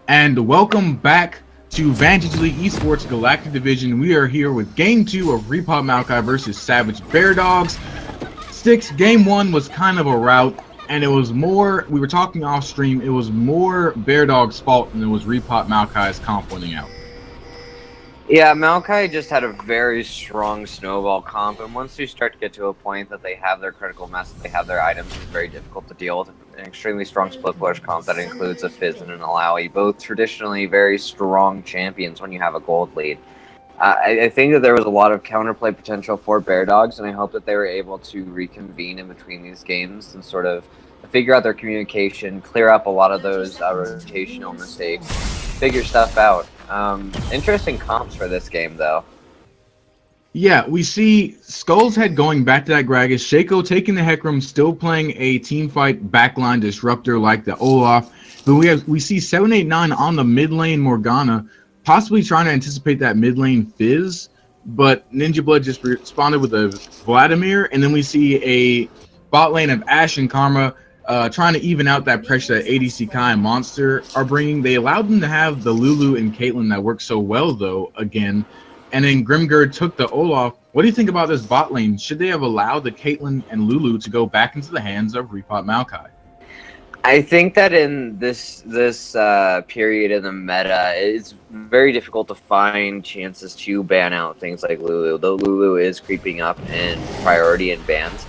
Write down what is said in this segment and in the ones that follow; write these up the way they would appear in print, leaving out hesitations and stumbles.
And welcome back to Vantage League Esports Galactic Division. We are here with Game 2 of Repop Maokai versus Savage Bear Dogs. Sticks, Game 1 was kind of a rout, and it was more, we were talking off stream, it was more Bear Dogs' fault than it was Repop Maokai's comp winning out. Yeah, Maokai just had a very strong snowball comp, and once you start to get to a point that they have their critical mass, they have their items, it's very difficult to deal with an extremely strong split push comp that includes a Fizz and an Alawi, both traditionally very strong champions when you have a gold lead. I think that there was a lot of counterplay potential for Bear Dogs, and I hope that they were able to reconvene in between these games and sort of figure out their communication, clear up a lot of those rotational mistakes, figure stuff out. Interesting comps for this game, though. Yeah, we see Skull's Head going back to that Gragas, Shaco taking the Hecarim, still playing a team fight backline disruptor like the Olaf. But we see 789 on the mid lane Morgana, possibly trying to anticipate that mid lane Fizz, but Ninja Blood just responded with a Vladimir, and then we see a bot lane of Ashe and Karma trying to even out that pressure that ADC Kai and Monster are bringing. They allowed them to have the Lulu and Caitlyn that worked so well, though, again. And then Grimgird took the Olaf. What do you think about this bot lane? Should they have allowed the Caitlyn and Lulu to go back into the hands of Repop Maokai? I think that in this period in the meta, it's very difficult to find chances to ban out things like Lulu, though Lulu is creeping up in priority in bans.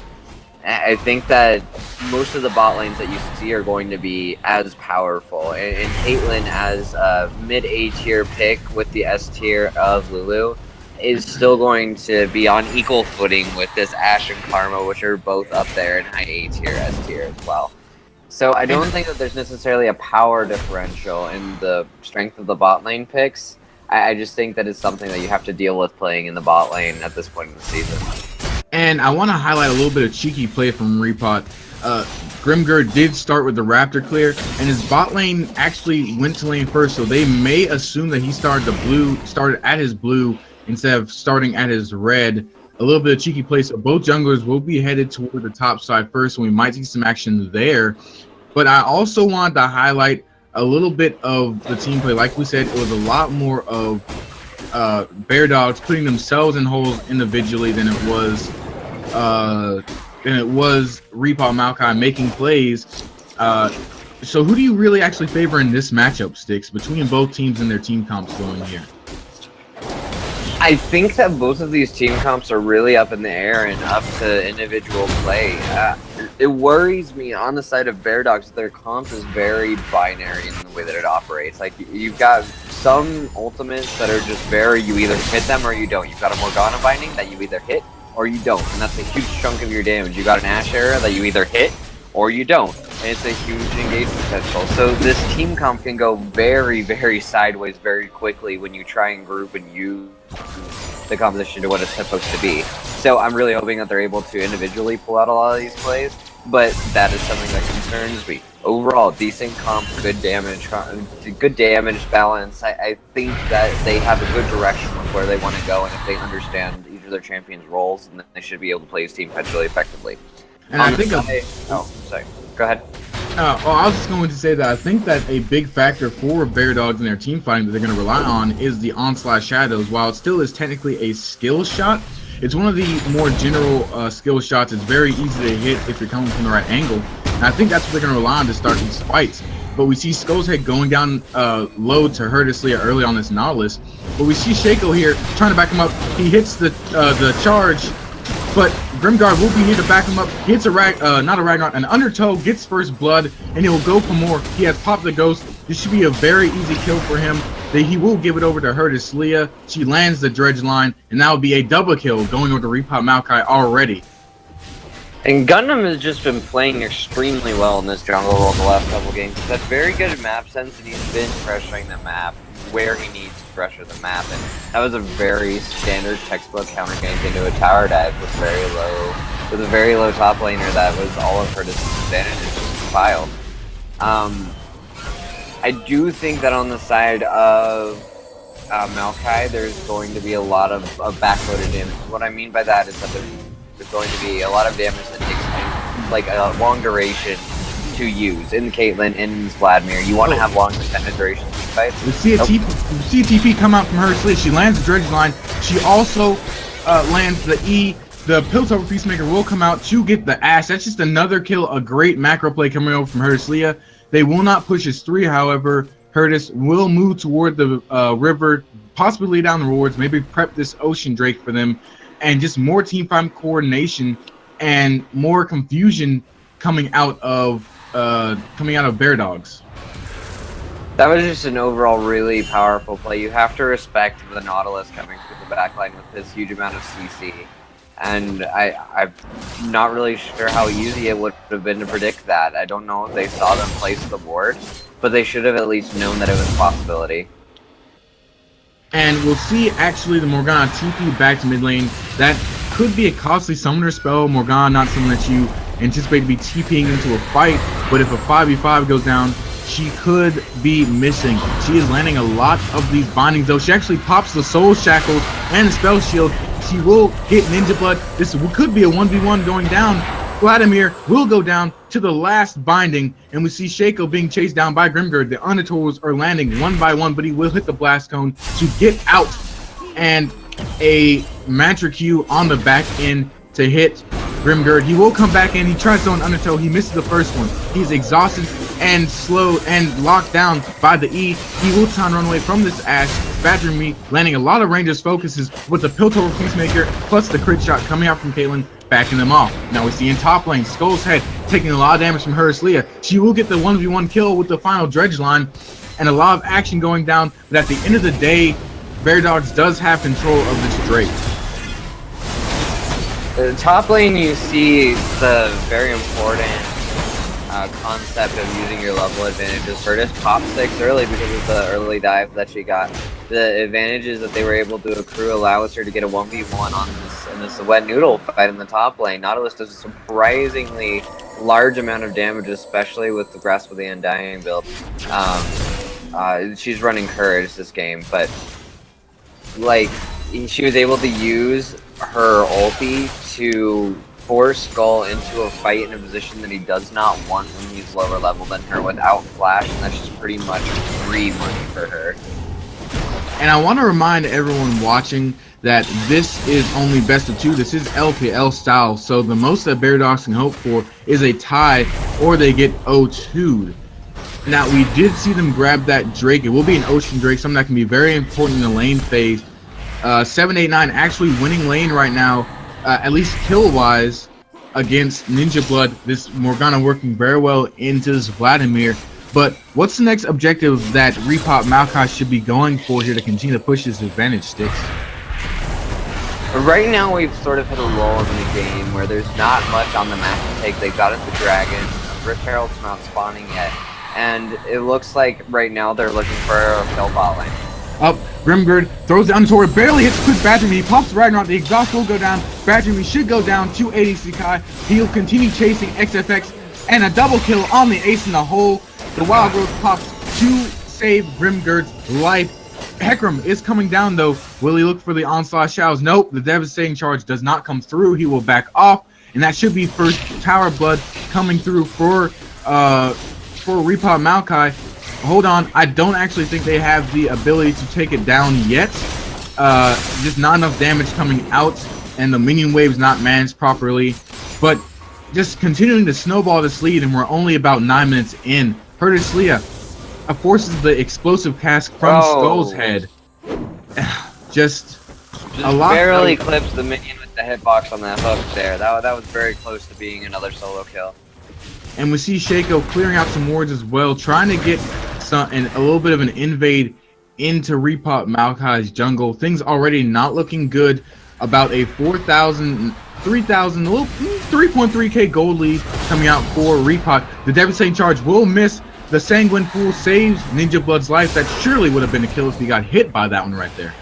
I think that most of the bot lanes that you see are going to be as powerful, and Caitlyn as a mid-A tier pick with the S tier of Lulu is still going to be on equal footing with this Ashe and Karma, which are both up there in high A tier, S tier as well. So I don't think that there's necessarily a power differential in the strength of the bot lane picks. I just think that it's something that you have to deal with playing in the bot lane at this point in the season. And I want to highlight a little bit of cheeky play from Repot. Grimgird did start with the Raptor clear, and his bot lane actually went to lane first, so they may assume that he started at his blue instead of starting at his red. A little bit of cheeky play, so both junglers will be headed toward the top side first, and we might see some action there. But I also wanted to highlight a little bit of the team play. Like we said, it was a lot more of Bear Dogs putting themselves in holes individually than it was Repop Maokai making plays. So who do you really actually favor in this matchup, Sticks, between both teams and their team comps going here? I think that both of these team comps are really up in the air and up to individual play. It worries me on the side of Bear Dogs that their comp is very binary in the way that it operates. Like, you've got some ultimates that are just very, you either hit them or you don't. You've got a Morgana binding that you either hit or you don't, and that's a huge chunk of your damage. You got an Ashe era that you either hit or you don't, and it's a huge engagement potential. So this team comp can go very, very sideways very quickly when you try and group and use the composition to what it's supposed to be. So I'm really hoping that they're able to individually pull out a lot of these plays, but that is something that concerns me. Overall, decent comp, good damage balance. I think that they have a good direction with where they want to go, and if they understand each of their champions' roles, then they should be able to play his team really effectively. And I think sorry. Go ahead. I was just going to say that I think that a big factor for Bear Dogs and their team fighting that they're going to rely on is the Onslaught Shadows. While it still is technically a skill shot, it's one of the more general skill shots. It's very easy to hit if you're coming from the right angle. And I think that's what they're going to rely on to start these fights. But we see Skull's Head going down low to hurt Leah early on this Nautilus. But we see Shaco here trying to back him up. He hits the charge, but Grimgard will be here to back him up. Hits an Undertow, gets first blood, and he'll go for more. He has popped the Ghost. This should be a very easy kill for him. He will give it over to Leah. She lands the Dredge line, and that will be a double kill going over to Repop Maokai already. And Gundam has just been playing extremely well in this jungle role the last couple games. He's had very good map sense, and he's been pressuring the map where he needs to pressure the map. And that was a very standard textbook counter gank into a tower dive with a very low top laner that was all of her disadvantages just compiled. I do think that on the side of Maokai, there's going to be a lot of backloaded damage. What I mean by that is that there's going to be a lot of damage that takes like a long duration to use in Caitlyn, in Vladimir. You want to have long extended durations We see a TP come out from her sleeve. She lands the dredge line. She also lands the E. The Piltover Peacemaker will come out to get the Ash. That's just another kill. A great macro play coming over from Hertisleia. They will not push his 3, however. Hertis will move toward the river, possibly lay down the rewards, maybe prep this Ocean Drake for them, and just more team fight coordination and more confusion coming out of Bear Dogs. That was just an overall really powerful play. You have to respect the Nautilus coming through the backline with this huge amount of CC. And I'm not really sure how easy it would have been to predict that. I don't know if they saw them place the board, but they should have at least known that it was a possibility. And we'll see actually the Morgana TP back to mid lane. That could be a costly summoner spell. Morgana, not something that you anticipate to be TPing into a fight, but if a 5v5 goes down, she could be missing. She is landing a lot of these bindings though. She actually pops the Soul Shackles and the Spell Shield. She will hit Ninja Blood. This could be a 1v1 going down. Vladimir will go down to the last binding, and we see Shaco being chased down by Grimgird. The Undertools are landing one by one, but he will hit the Blast Cone to get out. And a Mantra Q on the back end to hit Grimgird. He will come back in. He tries to throw an Undertow. He misses the first one. He's exhausted and slow and locked down by the E. He will try and run away from this Ash. Badger Me landing a lot of Rangers focuses with the Piltover Peacemaker plus the crit shot coming out from Caitlyn, backing them off. Now we see in top lane, Skull's Head taking a lot of damage from Hertisleia. She will get the 1v1 kill with the final dredge line and a lot of action going down, but at the end of the day, Bear Dogs does have control of this Drake. In top lane, you see the very important concept of using your level advantages. Hertis top 6 early because of the early dive that she got. The advantages that they were able to accrue allows her to get a 1v1 on this wet noodle fight in the top lane. Nautilus does a surprisingly large amount of damage, especially with the Grasp of the Undying build. She's running Courage this game, but like she was able to use her ulti to force Skull into a fight in a position that he does not want when he's lower level than her without flash, and that's just pretty much free money for her. And I want to remind everyone watching that this is only best of 2. This is LPL style, so the most that Bear Dogs can hope for is a tie or they get 0-2'd. Now, we did see them grab that Drake. It will be an Ocean Drake, something that can be very important in the lane phase. 789 actually winning lane right now, at least kill-wise, against Ninja Blood. This Morgana working very well into this Vladimir. But what's the next objective that Repop Maokai should be going for here to continue to push his advantage, Sticks? Right now, we've sort of hit a lull in the game where there's not much on the map to take. They got into Dragon. Rift Herald's not spawning yet. And it looks like right now they're looking for a kill bot lane. Up, Grimgird throws down toward, barely hits quick Badger Me. He pops right around, the exhaust will go down. Badger Me should go down, 280 Sekai. He'll continue chasing XFX, and a double kill on the ace in the hole. The Wild Growth pops to save Grimgird's life. Hecarim is coming down though. Will he look for the onslaught shadows? Nope, the devastating charge does not come through. He will back off, and that should be first Tower Blood coming through for Repop Maokai. Hold on, I don't actually think they have the ability to take it down yet. Just not enough damage coming out, and the minion wave's not managed properly. But just continuing to snowball this lead, and we're only about 9 minutes in. Hertisleia forces the explosive cast from Skull's Head. Just a lot. Barely clips the minion with the hitbox on that hook there. That was very close to being another solo kill. And we see Shaco clearing out some wards as well, trying to get a little bit of an invade into Repop Maokai's jungle. Things already not looking good. About a 4,000, 3,000, a little 3.3k gold lead coming out for Repop. The devastating charge will miss. The Sanguine Pool saves Ninja Blood's life. That surely would have been a kill if he got hit by that one right there.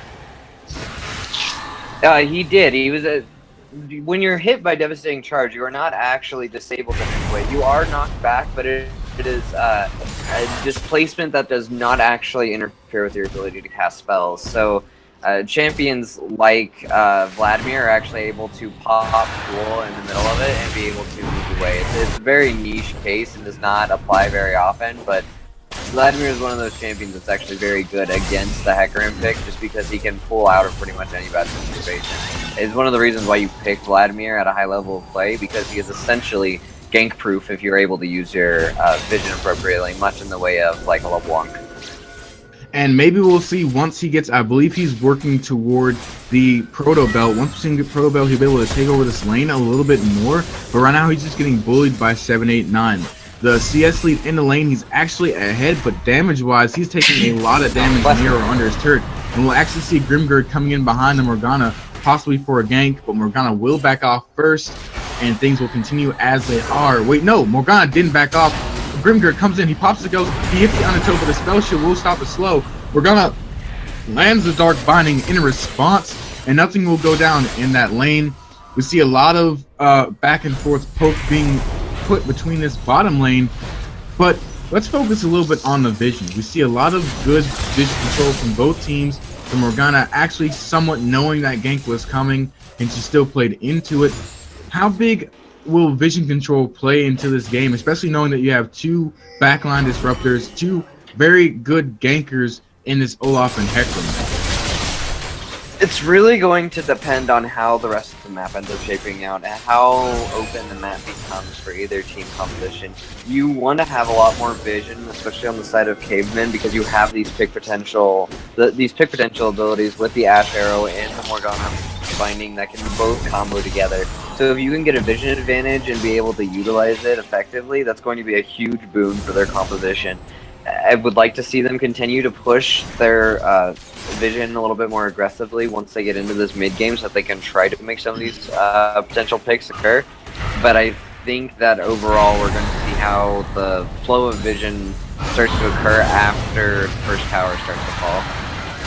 He did. He was a. When you're hit by devastating charge, you are not actually disabled in any way. You are knocked back, but it is a displacement that does not actually interfere with your ability to cast spells. So champions like Vladimir are actually able to pop Duel in the middle of it and be able to move away. It's a very niche case and does not apply very often, but Vladimir is one of those champions that's actually very good against the Hecarim pick, just because he can pull out of pretty much any bad situation. It's one of the reasons why you pick Vladimir at a high level of play, because he is essentially gank-proof if you're able to use your vision appropriately, much in the way of like a LeBlanc. And maybe we'll see once he gets, I believe he's working toward the Proto Belt. Once we see the Proto Belt, he'll be able to take over this lane a little bit more. But right now he's just getting bullied by 7, 8, 9. The CS lead in the lane, he's actually ahead, but damage-wise, he's taking a lot of damage near or under his turret. And we'll actually see Grimgird coming in behind the Morgana, possibly for a gank, but Morgana will back off first, and things will continue as they are. Wait, no, Morgana didn't back off. Grimgird comes in, he pops the ghost, he hits the Undertow, but the spell shield will stop the slow. Morgana lands the Dark Binding in response, and nothing will go down in that lane. We see a lot of back and forth poke being put between this bottom lane, but let's focus a little bit on the vision. We see a lot of good vision control from both teams. The Morgana actually somewhat knowing that gank was coming, and she still played into it. How big will vision control play into this game, especially knowing that you have two backline disruptors, two very good gankers in this Olaf and Hecarim? It's really going to depend on how the rest of the map ends up shaping out and how open the map becomes for either team composition. You want to have a lot more vision, especially on the side of Cavemen, because you have these pick potential abilities with the Ash Arrow and the Morgana Binding that can both combo together. So if you can get a vision advantage and be able to utilize it effectively, that's going to be a huge boon for their composition. I would like to see them continue to push their vision a little bit more aggressively once they get into this mid game, so that they can try to make some of these potential picks occur. But I think that overall we're going to see how the flow of vision starts to occur after the first tower starts to fall.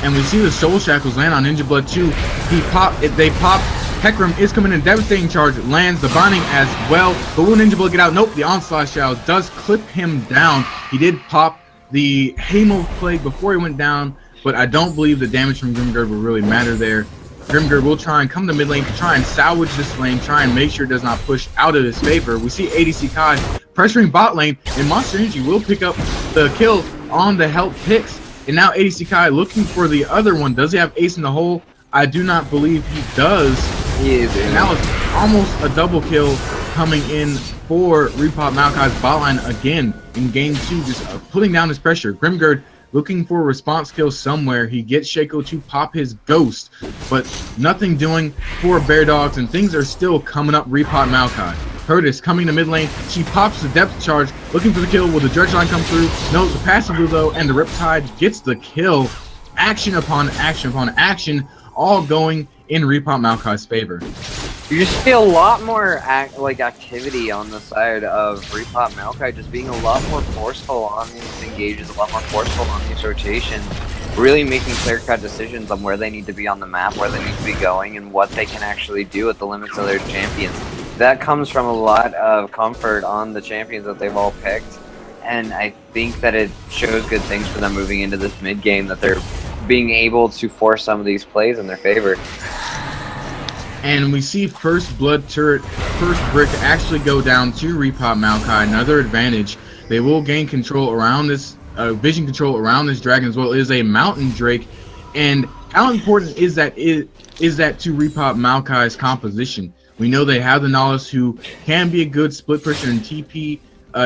And we see the Soul Shackles land on Ninja Blood too. They pop. Hecarim is coming in, devastating charge, lands the binding as well. But will Ninja Blood get out? Nope, the Onslaught Shadow does clip him down. He did pop the Hamo Plague before he went down, but I don't believe the damage from Grimgird will really matter there. Grimgird will try and come to mid lane to try and salvage this lane, try and make sure it does not push out of his favor. We see ADC Kai pressuring bot lane, and Monster Energy will pick up the kill on the help picks. And now ADC Kai looking for the other one. Does he have ace in the hole? I do not believe he does. He is. And now it's almost a double kill coming in for Repop Maokai's bot line again in game 2, just putting down his pressure. Grimgird looking for a response kill somewhere. He gets Shaco to pop his ghost, but nothing doing for Bear Dogs, and things are still coming up Repop Maokai. Curtis coming to mid lane. She pops the depth charge, looking for the kill. Will the Dredge line come through? No, the passive blue though, and the Riptide gets the kill. Action upon action upon action, all going in Repop Maokai's favor. You just see a lot more activity on the side of Repop Maokai, just being a lot more forceful on these engages, a lot more forceful on these rotations, really making clear-cut decisions on where they need to be on the map, where they need to be going, and what they can actually do at the limits of their champions. That comes from a lot of comfort on the champions that they've all picked, and I think that it shows good things for them moving into this mid-game, that they're being able to force some of these plays in their favor. And we see first blood turret, first brick actually go down to Repop Maokai, another advantage. They will gain control around this, vision control around this dragon as well. It is a mountain drake, and how important is that to Repop Maokai's composition? We know they have the Nihilus, who can be a good split pusher and TP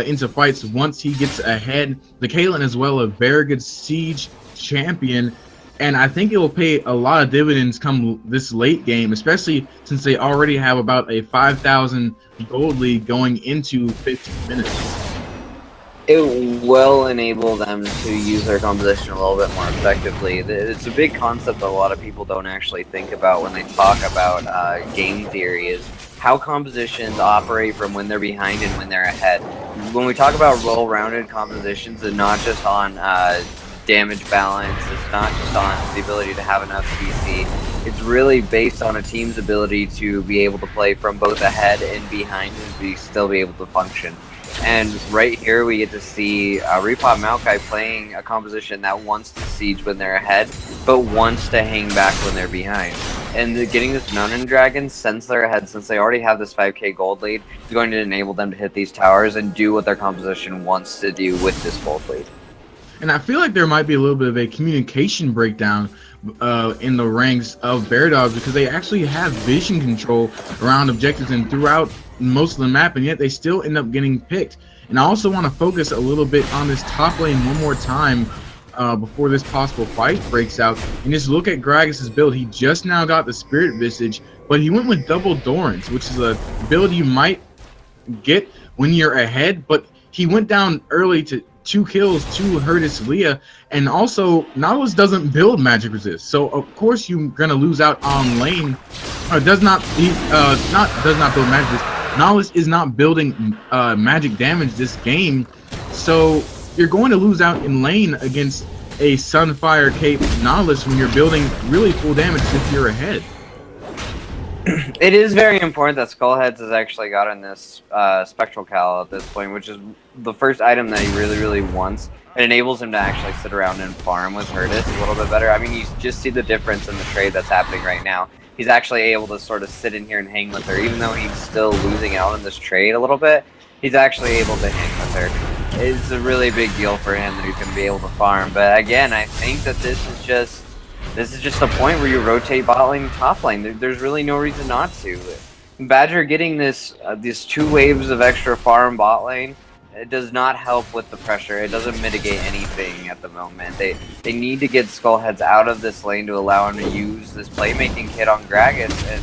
into fights once he gets ahead. The Caitlyn as well, a very good siege champion. And I think it will pay a lot of dividends come this late game, especially since they already have about a 5,000 gold lead going into 15 minutes. It will enable them to use their composition a little bit more effectively. It's a big concept that a lot of people don't actually think about when they talk about game theory, is how compositions operate from when they're behind and when they're ahead. When we talk about well-rounded compositions, and not just on damage balance, it's not just on the ability to have enough CC, it's really based on a team's ability to be able to play from both ahead and behind and still be able to function. And right here we get to see Repop Maokai playing a composition that wants to siege when they're ahead, but wants to hang back when they're behind. And getting this Mountain Dragon, since they're ahead, since they already have this 5k gold lead, is going to enable them to hit these towers and do what their composition wants to do with this gold lead. And I feel like there might be a little bit of a communication breakdown in the ranks of Bear Dogs, because they actually have vision control around objectives and throughout most of the map, and yet they still end up getting picked. And I also want to focus a little bit on this top lane one more time before this possible fight breaks out, and just look at Gragas's build. He just now got the Spirit Visage, but he went with double Dorans, which is a build you might get when you're ahead, but he went down early to 2 kills to Hurtis Leah, and also Nautilus doesn't build magic resist, so of course you're gonna lose out on lane. Does not build magic resist. Nautilus is not building magic damage this game, so you're going to lose out in lane against a Sunfire Cape Nautilus when you're building really full damage if you're ahead. It is very important that Skullheads has actually gotten this Spectral Cal at this point, which is the first item that he really wants. It enables him to actually sit around and farm with Hurtis a little bit better. I mean, you just see the difference in the trade that's happening right now. He's actually able to sort of sit in here and hang with her, even though he's still losing out in this trade a little bit. He's actually able to hang with her. It's a really big deal for him that he's going to be able to farm. But again, I think that this is just a point where you rotate bot lane, top lane. There's really no reason not to. Badger getting these 2 waves of extra farm bot lane, it does not help with the pressure. It doesn't mitigate anything at the moment. They need to get Skullheads out of this lane to allow him to use this playmaking kit on Gragas, and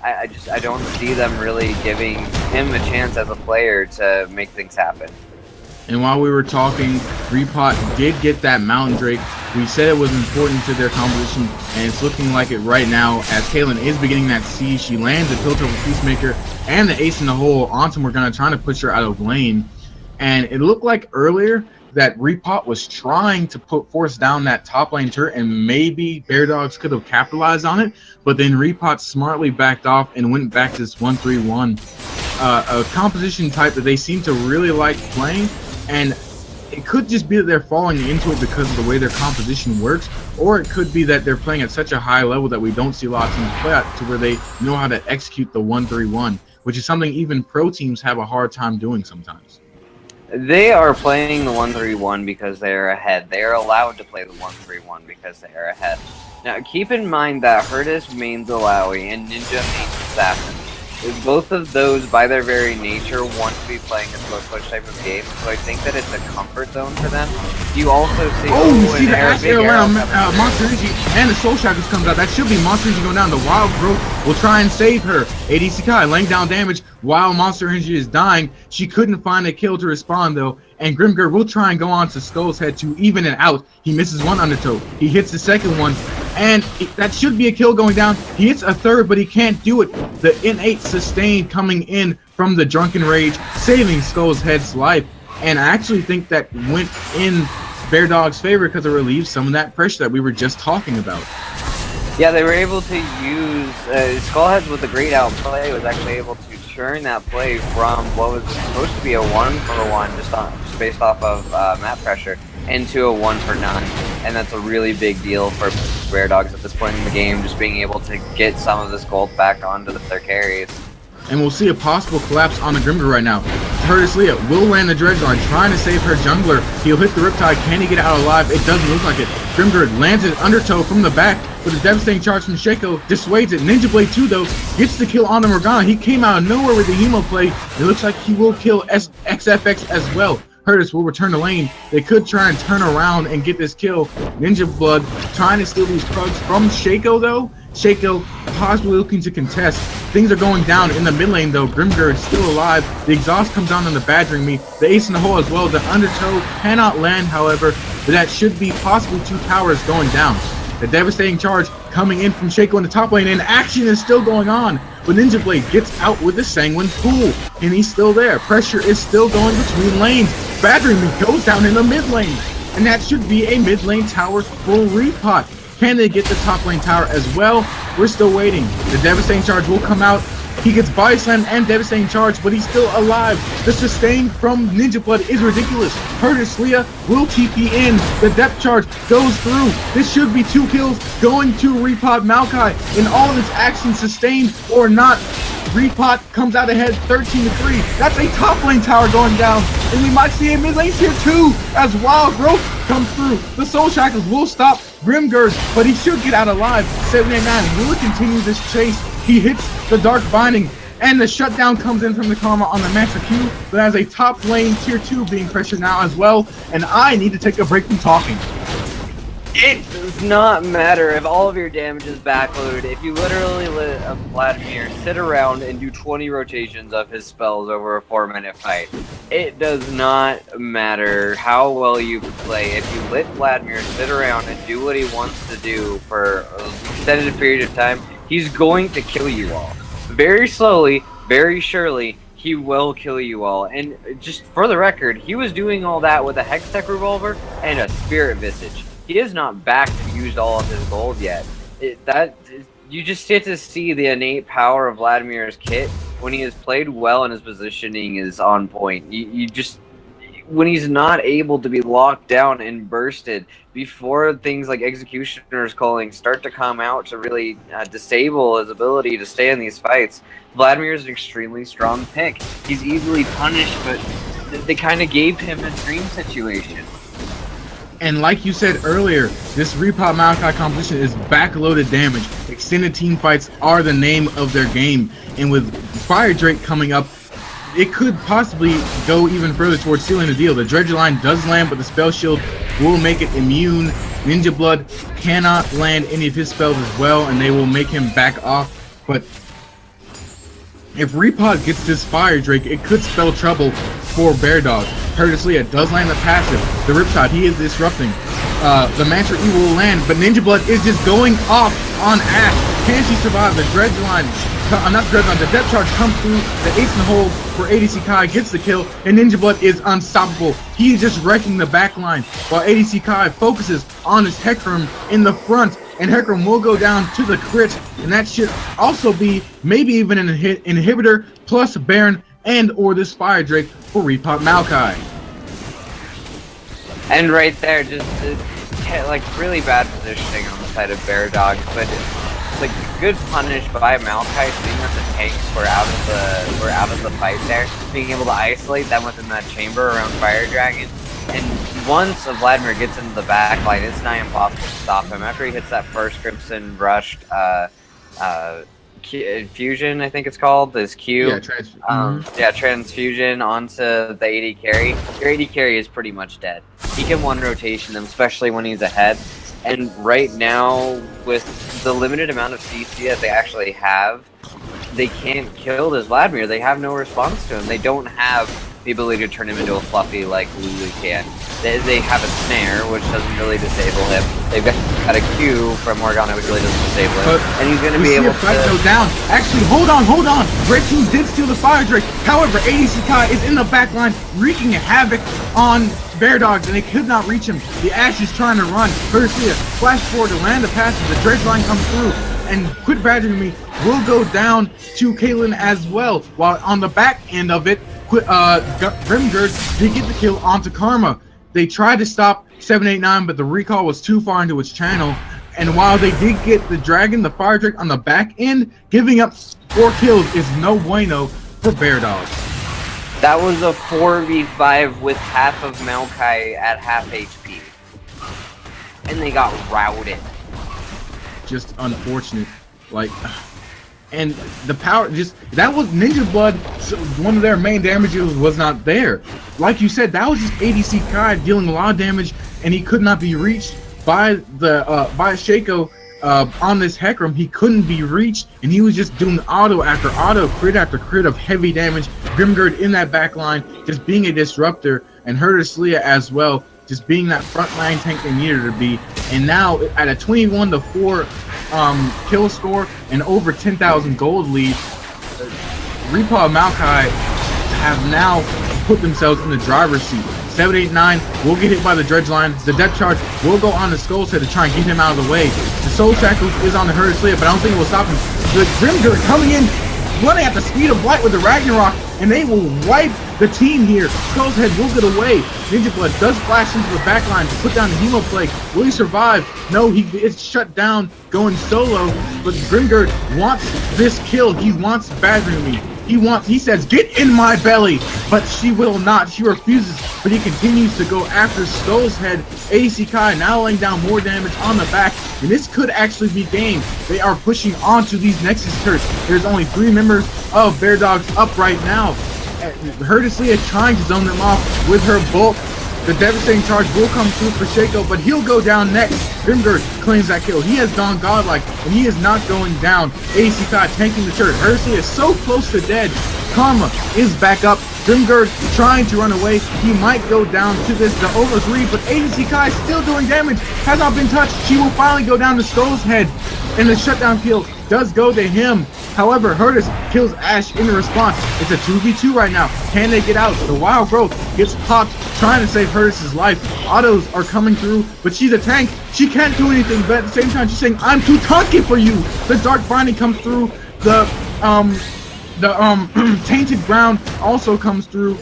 I don't see them really giving him a chance as a player to make things happen. And while we were talking, Repot did get that Mountain Drake. We said it was important to their composition, and it's looking like it right now as Kaylin is beginning that siege. She lands a Piltover Peacemaker and the Ace in the Hole onto Morgana, trying to push her out of lane. And it looked like earlier that Repot was trying to force down that top lane turret, and maybe Bear Dogs could have capitalized on it, but then Repot smartly backed off and went back to this 1-3-1. A composition type that they seem to really like playing, and it could just be that they're falling into it because of the way their composition works, or it could be that they're playing at such a high level that we don't see a lot of teams play at, to where they know how to execute the 1-3-1, which is something even pro teams have a hard time doing sometimes. They are playing the 1-3-1 because they are ahead. They are allowed to play the 1-3-1 because they are ahead. Now, keep in mind that Hurtis mains Alawi and Ninja mains Assassin. Both of those, by their very nature, want to be playing a slow push type of game, so I think that it's a comfort zone for them. You also see... you see the Ash Arrow around Monster Energy, and the Soul Shackles comes out. That should be Monster Energy going down. The Wild Growth will try and save her. ADC Kai laying down damage while Monster Energy is dying. She couldn't find a kill to respond, though, and Grimgir will try and go on to Skull's head to even it out. He misses one undertow. He hits the second one, and that should be a kill going down. He hits a third, but he can't do it. The innate sustain coming in from the Drunken Rage, saving Skull's head's life. And I actually think that went in Bear Dog's favor because it relieves some of that pressure that we were just talking about. Yeah, they were able to use Skullheads with a great outplay, was actually able to turn that play from what was supposed to be a 1-for-1 just based off of map pressure into a 1-for-9, and that's a really big deal for Bear Dogs at this point in the game, just being able to get some of this gold back onto their carries. And we'll see a possible collapse on the Grimgir right now. Hurtis Leah will land the Dreadguard, trying to save her jungler. He'll hit the Riptide. Can he get out alive? It doesn't look like it. Grimgir lands an undertow from the back with a devastating charge from Shaco. Dissuades it. Ninja Blade 2, though, gets the kill on the Morgana. He came out of nowhere with the Hemo play. It looks like he will kill XFX as well. Hurtis will return to lane. They could try and turn around and get this kill. Ninja Blood trying to steal these Krugs from Shaco, though. Shaco possibly looking to contest. Things are going down in the mid lane, though. Grimgir is still alive. The exhaust comes down on the Badgering Me. The Ace in the Hole as well. The Undertow cannot land, however, but that should be possibly 2 towers going down. The devastating charge coming in from Shaco in the top lane, and action is still going on. But Ninja Blade gets out with the Sanguine Pool, and he's still there. Pressure is still going between lanes. Badgering Me goes down in the mid lane, and that should be a mid lane tower full repot. Can they get the top lane tower as well? We're still waiting. The devastating charge will come out. He gets body slammed and devastating charge, but he's still alive. The sustain from Ninja Blood is ridiculous. Hurtis Leah will TP in. The depth charge goes through. This should be 2 kills going to Repot Maokai. And all of its action sustained or not. Repot comes out ahead 13-3. That's a top lane tower going down. And we might see a mid lane tier 2 as Wild Growth comes through. The Soul Shackles will stop Grimgurd, but he should get out alive. 789 will continue this chase. He hits the Dark Binding, and the shutdown comes in from the Karma on the Master Q, but as a top lane tier 2 being pressured now as well. And I need to take a break from talking. It does not matter if all of your damage is backloaded. If you literally let a Vladimir sit around and do 20 rotations of his spells over a 4-minute fight, it does not matter how well you play. If you let Vladimir sit around and do what he wants to do for an extended period of time, he's going to kill you all. Very slowly, very surely, he will kill you all. And just for the record, he was doing all that with a Hextech Revolver and a Spirit Visage. He is not back to use all of his gold yet. You just get to see the innate power of Vladimir's kit when he is played well and his positioning is on point. You just, when he's not able to be locked down and bursted before things like Executioner's Calling start to come out to really disable his ability to stay in these fights, Vladimir is an extremely strong pick. He's easily punished, but they kind of gave him a dream situation. And like you said earlier, this Repot Maokai composition is backloaded damage. Extended team fights are the name of their game. And with Fire Drake coming up, it could possibly go even further towards sealing the deal. The Dredger line does land, but the spell shield will make it immune. Ninja Blood cannot land any of his spells as well, and they will make him back off. But if Repot gets this Fire Drake, it could spell trouble for Bear Dog. Curtis Leah does land the passive. The Ripshot, he is disrupting. The Mantra E will land, but Ninja Blood is just going off on Ash. Can she survive? The Dredge line, not the Dredge line, the Depth Charge comes through. The Ace in the Hole for ADC Kai gets the kill, and Ninja Blood is unstoppable. He is just wrecking the back line, while ADC Kai focuses on his Hecarim in the front. And Hecarim will go down to the crit, and that should also be maybe even an inhibitor plus Baron and or this Fire Drake for Repot Maokai. And right there, just like really bad positioning on the side of Bear Dog, but like good punish by Maokai, seeing that the tanks were out of the fight there, being able to isolate them within that chamber around Fire Dragon. And once Vladimir gets into the back line, it's nigh impossible to stop him. After he hits that first Crimson Rushed Fusion, I think it's called, this Q. Yeah, Transfusion onto the AD carry. Your AD carry is pretty much dead. He can one rotation them, especially when he's ahead. And right now, with the limited amount of CC that they actually have, they can't kill this Vladimir. They have no response to him. They don't have the ability to turn him into a fluffy like Lulu can. They have a snare, which doesn't really disable him. They've got a Q from Morgana, which really doesn't disable him. And he's going to be able to... go down. Actually, hold on. Red Team did steal the Fire Drake. However, ADC Kai is in the back line, wreaking havoc on Bear Dogs, and they could not reach him. The Ash is trying to run. Persia flash forward to land the passes. The Dredge line comes through, and Quit Badgering Me will go down to Caitlyn as well. While on the back end of it, Grimgurd did get the kill onto Karma. They tried to stop 789, but the recall was too far into its channel. And while they did get the Dragon, the Fire Drake on the back end, giving up 4 kills is no bueno for Bear Dogs. That was a 4v5 with half of Maokai at half HP. And they got routed. Just unfortunate. Like... And the power, that was Ninja Blood, so one of their main damages was not there. Like you said, that was just ADC Kai dealing a lot of damage, and he could not be reached by Shaco on this Hecarim. He couldn't be reached, and he was just doing auto after auto, crit after crit of heavy damage. Grimgurd in that back line, just being a disruptor, and Herder Leah as well, just being that front line tank they needed her to be. And now at a 21-4 kill score and over 10,000 gold lead, Repot Maokai have now put themselves in the driver's seat. 789 will get hit by the Dredge line. The Depth Charge will go on the Skull's Head to try and get him out of the way. The Soul Shackles is on the Herder Leah, but I don't think it will stop him. The Grimgurd coming in, running at the speed of light with the Ragnarok, and they will wipe The team here, Skull's Head will get away. Ninja Blood does flash into the back line to put down the Hemo Plague. Will he survive? No, he is shut down, going solo. But Grimgird wants this kill. He wants Badrumi. He says, get in my belly, but she will not. She refuses, but he continues to go after Skull's Head. AC Kai now laying down more damage on the back, and this could actually be game. They are pushing onto these Nexus turrets. There's only 3 members of Bear Dogs up right now. Herdisley is trying to zone them off with her bulk. The devastating charge will come through for Shaco, but he'll go down next. Grimgird claims that kill. He has gone godlike, and he is not going down. AC Kai tanking the turret. Herdisley is so close to dead. Karma is back up. Grimgird trying to run away. He might go down to this, the Over's Read, but AC Kai still doing damage. Has not been touched. She will finally go down to Skull's Head, and the shutdown kill does go to him. However, Hertis kills Ash in response. It's a 2v2 right now. Can they get out? The Wild Growth gets popped, trying to save Hertis' life. Autos are coming through, but she's a tank. She can't do anything, but at the same time, she's saying, I'm too tanky for you. The Dark Binding comes through. The Tainted Ground also comes through.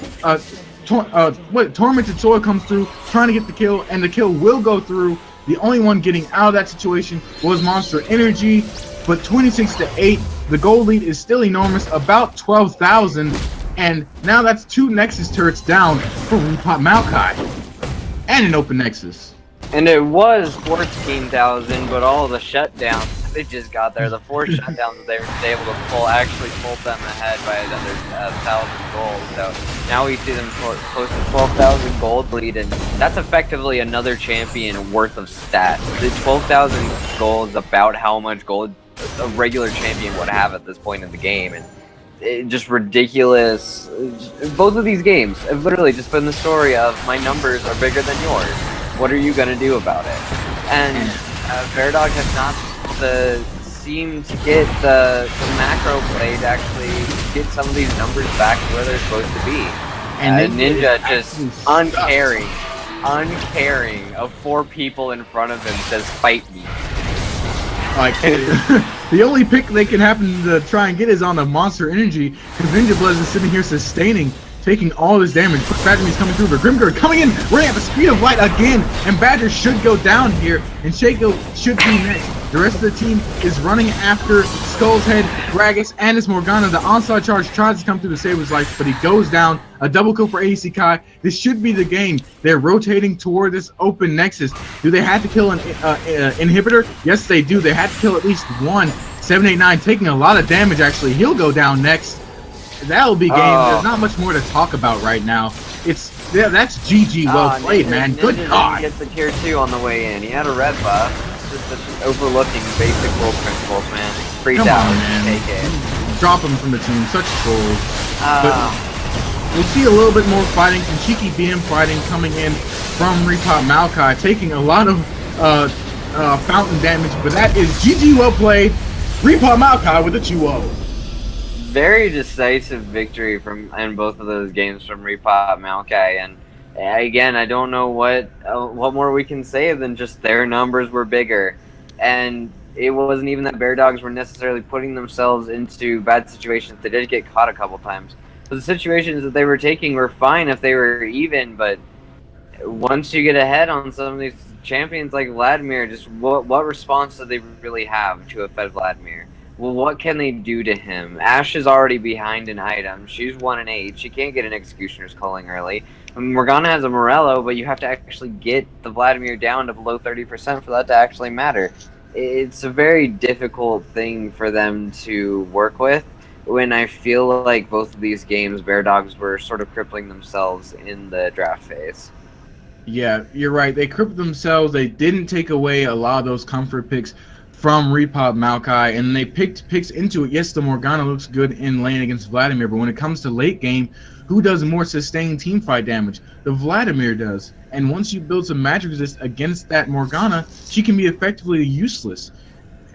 Tormented Soil comes through, trying to get the kill, and the kill will go through. The only one getting out of that situation was Monster Energy, but 26-8. The gold lead is still enormous, about 12,000, and now that's 2 Nexus turrets down for Repop Maokai and an open Nexus. And it was 14,000, but all the shutdowns they just got there, the 4 shutdowns that they were able to pull, actually pulled them ahead by another 1,000 gold. So now we see them close to 12,000 gold lead, and that's effectively another champion worth of stats. The 12,000 gold is about how much gold a regular champion would have at this point in the game, and just ridiculous. Both of these games have literally just been the story of my numbers are bigger than yours. What are you gonna do about it? And Beardog has not seemed to get the macro play to actually get some of these numbers back to where they're supposed to be. And Ninja just uncaring of 4 people in front of him says, "Fight me." Like, the only pick they can happen to try and get is on the Monster Energy, because Ninja Blood is sitting here sustaining, taking all this damage. Badger's coming through, but Grimgird coming in, running at the speed of light again, and Badger should go down here, and Shaco should be next. The rest of the team is running after Skull's Head, Gragas, and his Morgana. The onslaught charge tries to come through to save his life, but he goes down. A double kill for AC Kai. This should be the game. They're rotating toward this open Nexus. Do they have to kill an inhibitor? Yes, they do. They have to kill at least one. 789 taking a lot of damage, actually. He'll go down next. That'll be game. There's not much more to talk about right now. That's GG. Well played, man. Good God. He gets the tier 2 on the way in. He had a red buff. Just overlooking basic world principles, man. Free down, take it. Drop him from the team. Such trolls. But we'll see a little bit more fighting, some cheeky BM fighting coming in from Repop Maokai, taking a lot of fountain damage, but that is GG. Well played. Repop Maokai with a 2-0. Very decisive victory in both of those games from Repop Maokai, and again, I don't know what more we can say than just their numbers were bigger, and it wasn't even that Bear Dogs were necessarily putting themselves into bad situations. They did get caught a couple times, but the situations that they were taking were fine if they were even. But once you get ahead on some of these champions like Vladimir, just what response do they really have to a fed Vladimir? Well, what can they do to him? Ash is already behind in items. She's 1 in 8. She can't get an Executioner's Culling early. I mean, Morgana has a Morello, but you have to actually get the Vladimir down to below 30% for that to actually matter. It's a very difficult thing for them to work with, when I feel like both of these games, Bear Dogs were sort of crippling themselves in the draft phase. Yeah, you're right. They crippled themselves. They didn't take away a lot of those comfort picks from Repop Maokai, and they picked picks into it. Yes, the Morgana looks good in lane against Vladimir, but when it comes to late game, who does more sustained teamfight damage? The Vladimir does. And once you build some magic resist against that Morgana, she can be effectively useless.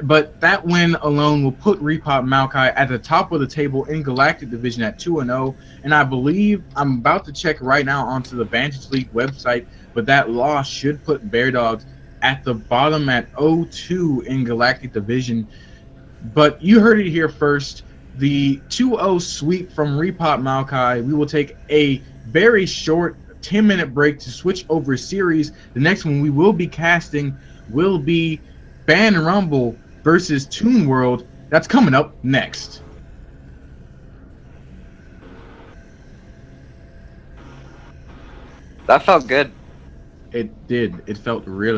But that win alone will put Repop Maokai at the top of the table in Galactic Division at 2-0. And I believe, I'm about to check right now onto the Vantage League website, but that loss should put Bear Dogs at the bottom at 0-2 in Galactic Division. But you heard it here first. the 2-0 sweep from Repop Maokai. We will take a very short 10-minute break to switch over series. The next one we will be casting will be Ban Rumble versus Toon World. That's coming up next. That felt good. It did. It felt really